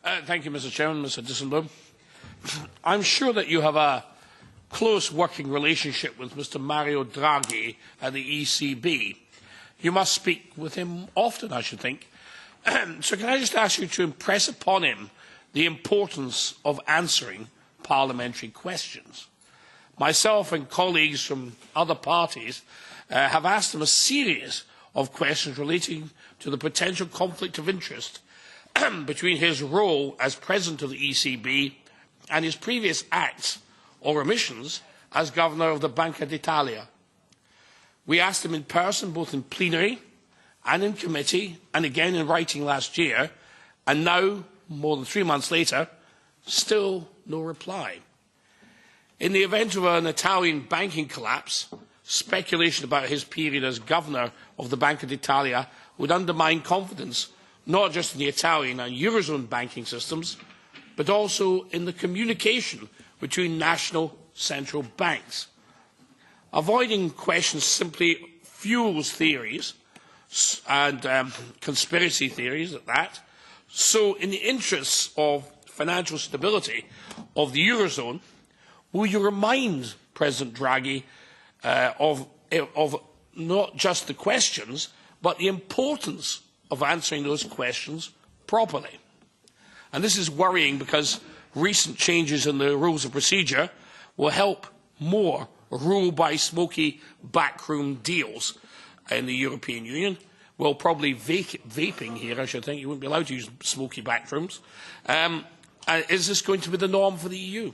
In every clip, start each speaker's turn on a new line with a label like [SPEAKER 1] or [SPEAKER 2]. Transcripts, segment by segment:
[SPEAKER 1] Thank you, Mr. Chairman, Mr. Dijsselbloem. I'm sure that you have a close working relationship with Mr. Mario Draghi at the ECB. You must speak with him often, I should think. So can I just ask you to impress upon him the importance of answering parliamentary questions? Myself and colleagues from other parties have asked him a series of questions relating to the potential conflict of interest between his role as President of the ECB and his previous acts or omissions as Governor of the Banca d'Italia. We asked him in person, both in plenary and in committee, and again in writing last year, and now, more than 3 months later, still no reply. In the event of an Italian banking collapse, speculation about his period as Governor of the Banca d'Italia would undermine confidence not just in the Italian and Eurozone banking systems, but also in the communication between national central banks. Avoiding questions simply fuels theories, and conspiracy theories at that. So in the interests of financial stability of the Eurozone, will you remind President Draghi of not just the questions, but the importance of answering those questions properly? And this is worrying because recent changes in the rules of procedure will help more rule-by-smoky backroom deals in the European Union. Well, probably vaping here, I should think. You wouldn't be allowed to use smoky backrooms. Is this going to be the norm for the EU?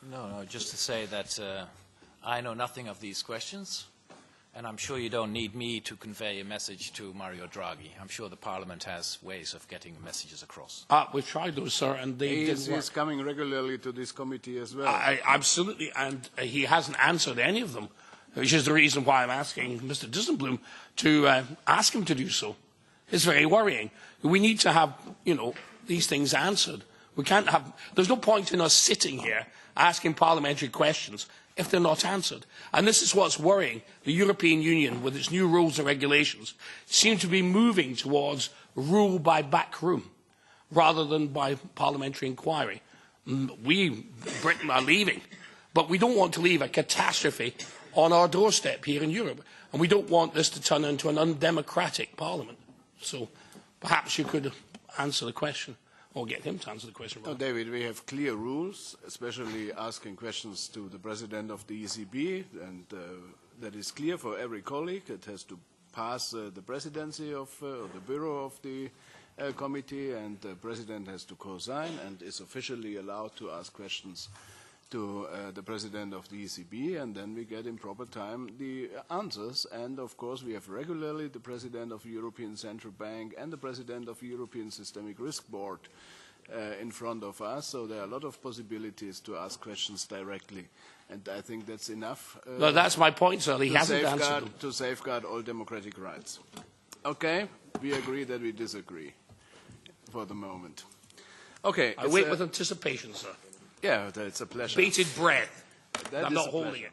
[SPEAKER 2] No, just to say that I know nothing of these questions, and I'm sure you don't need me to convey a message to Mario Draghi. I'm sure the Parliament has ways of getting messages across.
[SPEAKER 1] We've tried those, sir, and they didn't work.
[SPEAKER 3] He's coming regularly to this committee as well.
[SPEAKER 1] Absolutely, and he hasn't answered any of them, which is the reason why I'm asking Mr. Dijsselbloem to ask him to do so. It's very worrying. We need to have, these things answered. We can't have. There's no point in us sitting here asking parliamentary questions if they're not answered. And this is what's worrying. The European Union, with its new rules and regulations, seems to be moving towards rule by backroom rather than by parliamentary inquiry. We, Britain, are leaving, but we don't want to leave a catastrophe on our doorstep here in Europe. And we don't want this to turn into an undemocratic parliament. So perhaps you could answer the question. Or get him to answer the question.
[SPEAKER 3] No, David, we have clear rules, especially asking questions to the President of the ECB, and that is clear for every colleague. It has to pass the presidency of the Bureau of the committee, and the President has to co-sign and is officially allowed to ask questions to the President of the ECB, and then we get in proper time the answers. And of course we have regularly the President of the European Central Bank and the President of the European Systemic Risk Board in front of us, so there are a lot of possibilities to ask questions directly. And I think that's enough.
[SPEAKER 1] No, that's my point, sir. He hasn't answered them.
[SPEAKER 3] To safeguard all democratic rights. Okay, we agree that we disagree for the moment. Okay.
[SPEAKER 1] I wait with anticipation, sir.
[SPEAKER 3] Yeah, it's a pleasure.
[SPEAKER 1] Bated breath. I'm not holding it.